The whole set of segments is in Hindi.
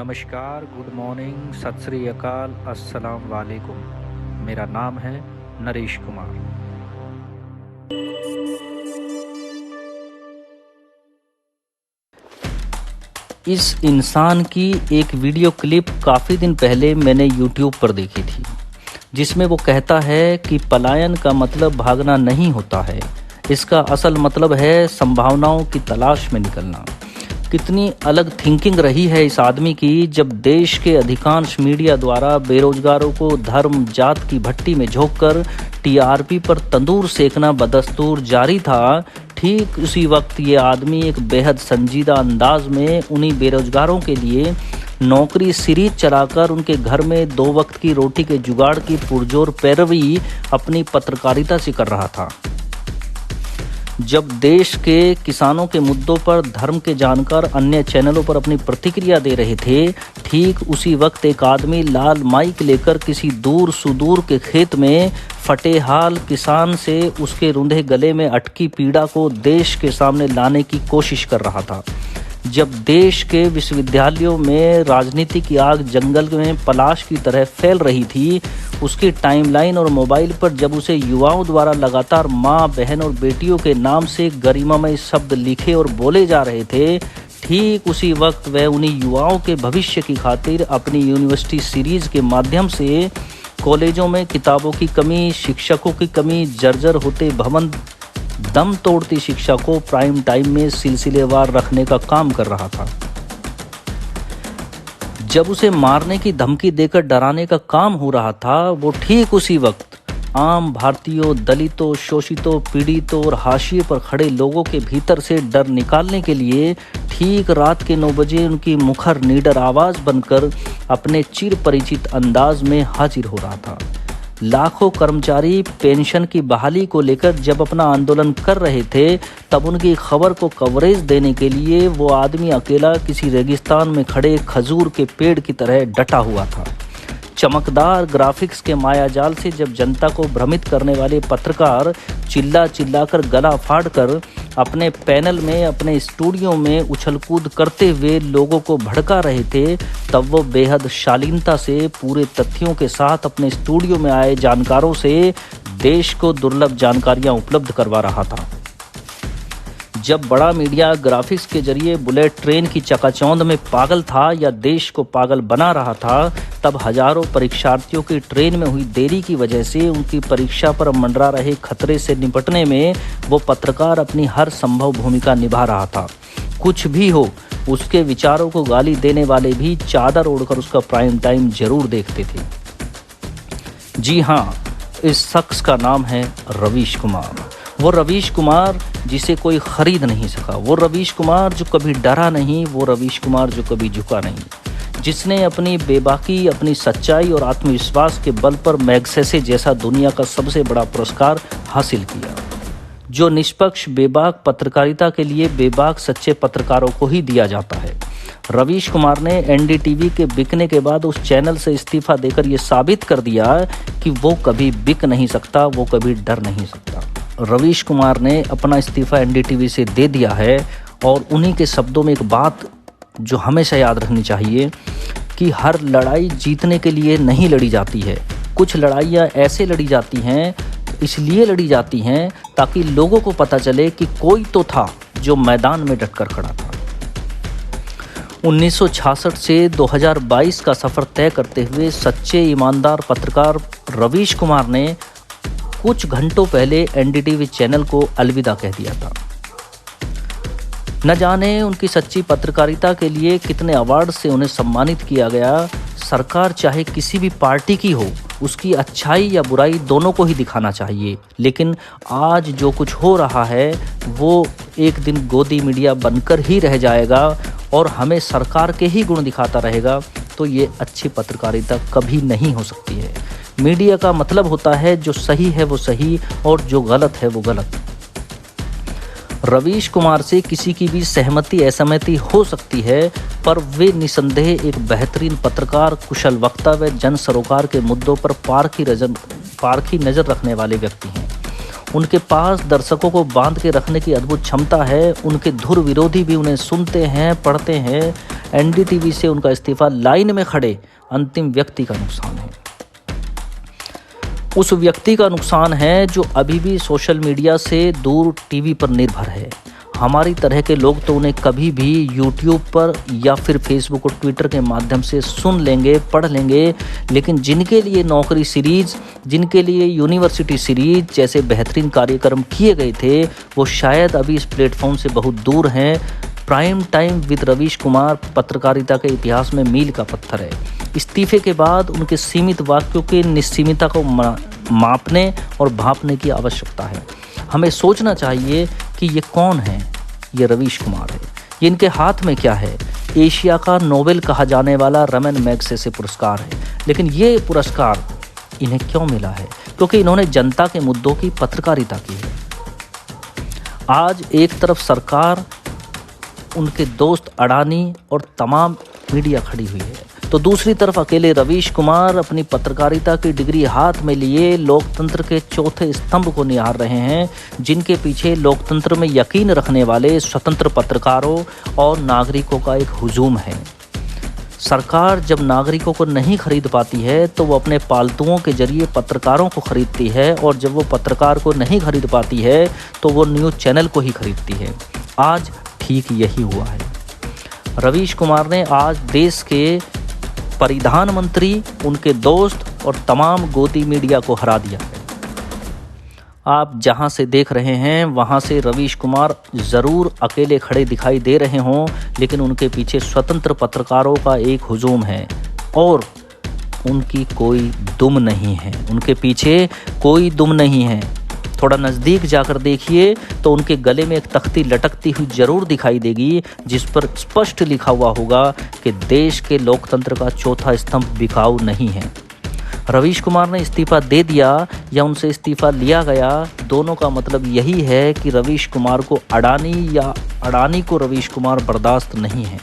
नमस्कार, गुड मॉर्निंग, सत श्री अकाल, अस्सलाम वालेकुम। मेरा नाम है नरेश कुमार। इस इंसान की एक वीडियो क्लिप काफ़ी दिन पहले मैंने YouTube पर देखी थी, जिसमें वो कहता है कि पलायन का मतलब भागना नहीं होता है, इसका असल मतलब है संभावनाओं की तलाश में निकलना। कितनी अलग थिंकिंग रही है इस आदमी की, जब देश के अधिकांश मीडिया द्वारा बेरोजगारों को धर्म जात की भट्टी में झोंककर टीआरपी पर तंदूर सेकना बदस्तूर जारी था। ठीक उसी वक्त ये आदमी एक बेहद संजीदा अंदाज में उन्हीं बेरोजगारों के लिए नौकरी सीरीज चलाकर उनके घर में 2 वक्त की रोटी के जुगाड़ की पुरजोर पैरवी अपनी पत्रकारिता से कर रहा था। जब देश के किसानों के मुद्दों पर धर्म के जानकार अन्य चैनलों पर अपनी प्रतिक्रिया दे रहे थे, ठीक उसी वक्त एक आदमी लाल माइक लेकर किसी दूर सुदूर के खेत में फटेहाल किसान से उसके रुंधे गले में अटकी पीड़ा को देश के सामने लाने की कोशिश कर रहा था। जब देश के विश्वविद्यालयों में राजनीति की आग जंगल में पलाश की तरह फैल रही थी, उसकी टाइमलाइन और मोबाइल पर जब उसे युवाओं द्वारा लगातार माँ, बहन और बेटियों के नाम से गरिमामय शब्द लिखे और बोले जा रहे थे, ठीक उसी वक्त वह उन्हीं युवाओं के भविष्य की खातिर अपनी यूनिवर्सिटी सीरीज के माध्यम से कॉलेजों में किताबों की कमी, शिक्षकों की कमी, जर्जर होते भवन, दम तोड़ती शिक्षा को प्राइम टाइम में सिलसिलेवार रखने का काम कर रहा था। जब उसे मारने की धमकी देकर डराने का काम हो रहा था, वो ठीक उसी वक्त आम भारतीयों, दलितों, शोषितों, पीड़ितों और हाशिए पर खड़े लोगों के भीतर से डर निकालने के लिए ठीक रात के 9 बजे उनकी मुखर निडर आवाज़ बनकर अपने चिर परिचित अंदाज में हाजिर हो रहा था। लाखों कर्मचारी पेंशन की बहाली को लेकर जब अपना आंदोलन कर रहे थे, तब उनकी खबर को कवरेज देने के लिए वो आदमी अकेला किसी रेगिस्तान में खड़े खजूर के पेड़ की तरह डटा हुआ था। चमकदार ग्राफिक्स के मायाजाल से जब जनता को भ्रमित करने वाले पत्रकार चिल्ला चिल्लाकर गला फाड़कर अपने पैनल में, अपने स्टूडियो में उछलकूद करते हुए लोगों को भड़का रहे थे, तब वो बेहद शालीनता से पूरे तथ्यों के साथ अपने स्टूडियो में आए जानकारों से देश को दुर्लभ जानकारियां उपलब्ध करवा रहा था। जब बड़ा मीडिया ग्राफिक्स के जरिए बुलेट ट्रेन की चकाचौंध में पागल था या देश को पागल बना रहा था, तब हजारों परीक्षार्थियों की ट्रेन में हुई देरी की वजह से उनकी परीक्षा पर मंडरा रहे खतरे से निपटने में वो पत्रकार अपनी हर संभव भूमिका निभा रहा था। कुछ भी हो, उसके विचारों को गाली देने वाले भी चादर ओढ़कर उसका प्राइम टाइम जरूर देखते थे। जी हाँ, इस शख्स का नाम है रवीश कुमार। वो रवीश कुमार जिसे कोई खरीद नहीं सका, वो रवीश कुमार जो कभी डरा नहीं, वो रवीश कुमार जो कभी झुका नहीं, जिसने अपनी बेबाकी, अपनी सच्चाई और आत्मविश्वास के बल पर मैग्सेसे जैसा दुनिया का सबसे बड़ा पुरस्कार हासिल किया, जो निष्पक्ष बेबाक पत्रकारिता के लिए बेबाक सच्चे पत्रकारों को ही दिया जाता है। रवीश कुमार ने एनडीटीवी के बिकने के बाद उस चैनल से इस्तीफा देकर ये साबित कर दिया कि वो कभी बिक नहीं सकता, वो कभी डर नहीं सकता। रवीश कुमार ने अपना इस्तीफा एनडीटीवी से दे दिया है, और उन्हीं के शब्दों में एक बात जो हमेशा याद रखनी चाहिए कि हर लड़ाई जीतने के लिए नहीं लड़ी जाती है। कुछ लड़ाइयाँ ऐसे लड़ी जाती हैं, इसलिए लड़ी जाती हैं ताकि लोगों को पता चले कि कोई तो था जो मैदान में डटकर खड़ा था। 1966 से 2022 का सफ़र तय करते हुए सच्चे ईमानदार पत्रकार रवीश कुमार ने कुछ घंटों पहले एनडीटीवी चैनल को अलविदा कह दिया था। न जाने उनकी सच्ची पत्रकारिता के लिए कितने अवार्ड से उन्हें सम्मानित किया गया। सरकार चाहे किसी भी पार्टी की हो, उसकी अच्छाई या बुराई दोनों को ही दिखाना चाहिए, लेकिन आज जो कुछ हो रहा है वो एक दिन गोदी मीडिया बनकर ही रह जाएगा और हमें सरकार के ही गुण दिखाता रहेगा, तो ये अच्छी पत्रकारिता कभी नहीं हो सकती है। मीडिया का मतलब होता है जो सही है वो सही और जो गलत है वो गलत। रवीश कुमार से किसी की भी सहमति असहमति हो सकती है, पर वे निसंदेह एक बेहतरीन पत्रकार, कुशल वक्ता व जन सरोकार के मुद्दों पर पारखी नज़र रखने वाले व्यक्ति हैं। उनके पास दर्शकों को बांध के रखने की अद्भुत क्षमता है। उनके धुर विरोधी भी उन्हें सुनते हैं, पढ़ते हैं। एनडीटीवी से उनका इस्तीफा लाइन में खड़े अंतिम व्यक्ति का नुकसान है। उस व्यक्ति का नुकसान है जो अभी भी सोशल मीडिया से दूर टीवी पर निर्भर है। हमारी तरह के लोग तो उन्हें कभी भी यूट्यूब पर या फिर फेसबुक और ट्विटर के माध्यम से सुन लेंगे, पढ़ लेंगे, लेकिन जिनके लिए नौकरी सीरीज, जिनके लिए यूनिवर्सिटी सीरीज जैसे बेहतरीन कार्यक्रम किए गए थे, वो शायद अभी इस प्लेटफॉर्म से बहुत दूर हैं। Prime time with Ravish Kumar पत्रकारिता के इतिहास में मील का पत्थर है। इस्तीफे के बाद उनके सीमित वाक्यों की निस्सीमता को मापने और भांपने की आवश्यकता है। हमें सोचना चाहिए कि ये कौन है। ये रवीश कुमार है। ये इनके हाथ में क्या है? एशिया का नोबेल कहा जाने वाला रमन मैग्सेसे पुरस्कार है। लेकिन ये पुरस्कार इन्हें क्यों मिला है? क्योंकि इन्होंने जनता के मुद्दों की पत्रकारिता की है। आज एक तरफ सरकार, उनके दोस्त अडानी और तमाम मीडिया खड़ी हुई है, तो दूसरी तरफ अकेले रवीश कुमार अपनी पत्रकारिता की डिग्री हाथ में लिए लोकतंत्र के चौथे स्तंभ को निहार रहे हैं, जिनके पीछे लोकतंत्र में यकीन रखने वाले स्वतंत्र पत्रकारों और नागरिकों का एक हुजूम है। सरकार जब नागरिकों को नहीं खरीद पाती है तो वो अपने पालतुओं के जरिए पत्रकारों को खरीदती है, और जब वो पत्रकार को नहीं खरीद पाती है तो वो न्यूज़ चैनल को ही खरीदती है। आज ठीक यही हुआ है। रवीश कुमार ने आज देश के परिधान मंत्री, उनके दोस्त और तमाम गोदी मीडिया को हरा दिया है। आप जहां से देख रहे हैं वहां से रवीश कुमार ज़रूर अकेले खड़े दिखाई दे रहे हों, लेकिन उनके पीछे स्वतंत्र पत्रकारों का एक हुजूम है और उनकी कोई दुम नहीं है। उनके पीछे कोई दुम नहीं है। थोड़ा नज़दीक जाकर देखिए तो उनके गले में एक तख्ती लटकती हुई जरूर दिखाई देगी, जिस पर स्पष्ट लिखा हुआ होगा कि देश के लोकतंत्र का चौथा स्तंभ बिकाऊ नहीं है। रवीश कुमार ने इस्तीफा दे दिया या उनसे इस्तीफा लिया गया, दोनों का मतलब यही है कि रवीश कुमार को अडानी या अडानी को रवीश कुमार बर्दाश्त नहीं है।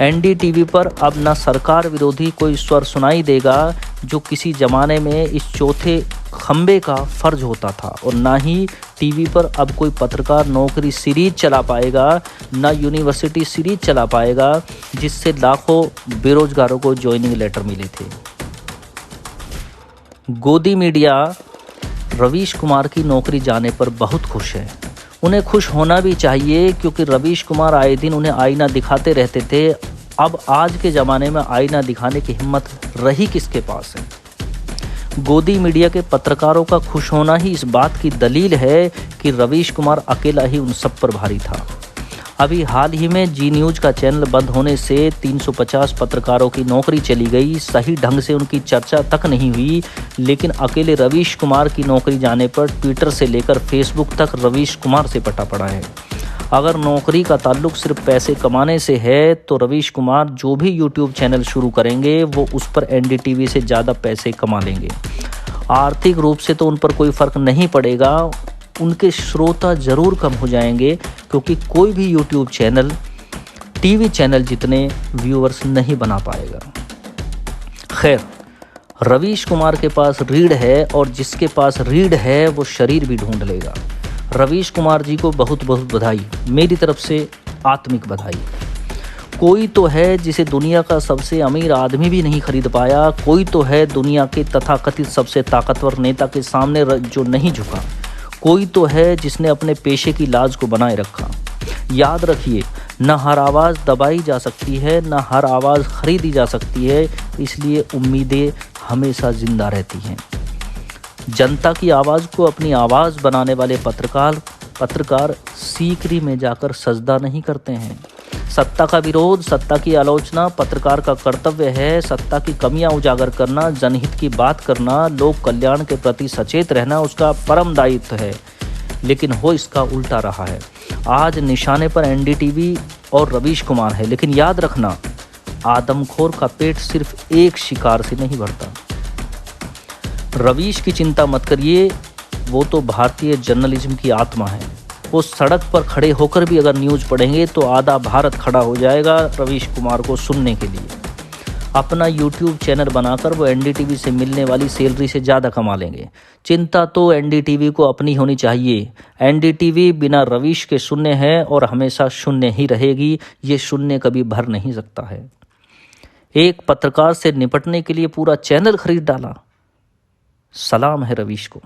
एनडीटीवी पर अब न सरकार विरोधी कोई स्वर सुनाई देगा जो किसी ज़माने में इस चौथे खंबे का फर्ज होता था, और ना ही टीवी पर अब कोई पत्रकार नौकरी सीरीज चला पाएगा, ना यूनिवर्सिटी सीरीज चला पाएगा जिससे लाखों बेरोजगारों को ज्वाइनिंग लेटर मिले थे। गोदी मीडिया रवीश कुमार की नौकरी जाने पर बहुत खुश है। उन्हें खुश होना भी चाहिए, क्योंकि रवीश कुमार आए दिन उन्हें आईना दिखाते रहते थे। अब आज के ज़माने में आईना दिखाने की हिम्मत रही किसके पास है? गोदी मीडिया के पत्रकारों का खुश होना ही इस बात की दलील है कि रवीश कुमार अकेला ही उन सब पर भारी था। अभी हाल ही में जी न्यूज़ का चैनल बंद होने से 350 पत्रकारों की नौकरी चली गई। सही ढंग से उनकी चर्चा तक नहीं हुई, लेकिन अकेले रवीश कुमार की नौकरी जाने पर ट्विटर से लेकर फेसबुक तक रवीश कुमार से पटा पड़ा है। अगर नौकरी का ताल्लुक सिर्फ पैसे कमाने से है तो रवीश कुमार जो भी यूट्यूब चैनल शुरू करेंगे वो उस पर एनडीटीवी से ज़्यादा पैसे कमा लेंगे। आर्थिक रूप से तो उन पर कोई फ़र्क नहीं पड़ेगा, उनके श्रोता ज़रूर कम हो जाएंगे, क्योंकि कोई भी यूट्यूब चैनल टीवी चैनल जितने व्यूअर्स नहीं बना पाएगा। खैर, रवीश कुमार के पास रीढ़ है, और जिसके पास रीढ़ है वो शरीर भी ढूंढ लेगा। रवीश कुमार जी को बहुत बहुत बधाई, मेरी तरफ से आत्मिक बधाई। कोई तो है जिसे दुनिया का सबसे अमीर आदमी भी नहीं खरीद पाया, कोई तो है दुनिया के तथाकथित सबसे ताकतवर नेता के सामने जो नहीं झुका, कोई तो है जिसने अपने पेशे की लाज को बनाए रखा। याद रखिए, न हर आवाज़ दबाई जा सकती है, न हर आवाज़ खरीदी जा सकती है, इसलिए उम्मीदें हमेशा जिंदा रहती हैं। जनता की आवाज़ को अपनी आवाज़ बनाने वाले पत्रकार सीकरी में जाकर सजदा नहीं करते हैं। सत्ता का विरोध, सत्ता की आलोचना पत्रकार का कर्तव्य है। सत्ता की कमियां उजागर करना, जनहित की बात करना, लोक कल्याण के प्रति सचेत रहना उसका परम दायित्व है। लेकिन हो इसका उल्टा रहा है। आज निशाने पर एनडीटीवी और रवीश कुमार है, लेकिन याद रखना, आदमखोर का पेट सिर्फ एक शिकार से नहीं भरता। रवीश की चिंता मत करिए, वो तो भारतीय जर्नलिज्म की आत्मा है। वो सड़क पर खड़े होकर भी अगर न्यूज़ पढ़ेंगे तो आधा भारत खड़ा हो जाएगा रवीश कुमार को सुनने के लिए। अपना यूट्यूब चैनल बनाकर वो एनडीटीवी से मिलने वाली सैलरी से ज़्यादा कमा लेंगे। चिंता तो एनडीटीवी को अपनी होनी चाहिए। एनडीटीवी बिना रवीश के शून्य है और हमेशा शून्य ही रहेगी। ये शून्य कभी भर नहीं सकता है। एक पत्रकार से निपटने के लिए पूरा चैनल खरीद डाला। सलाम है रवीश को।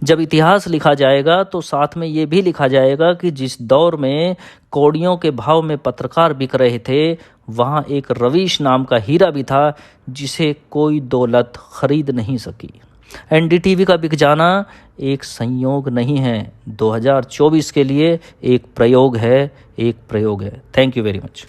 जब इतिहास लिखा जाएगा तो साथ में ये भी लिखा जाएगा कि जिस दौर में कौड़ियों के भाव में पत्रकार बिक रहे थे, वहाँ एक रवीश नाम का हीरा भी था जिसे कोई दौलत खरीद नहीं सकी। एनडीटीवी का बिक जाना एक संयोग नहीं है, 2024 के लिए एक प्रयोग है, एक प्रयोग है। Thank you very much.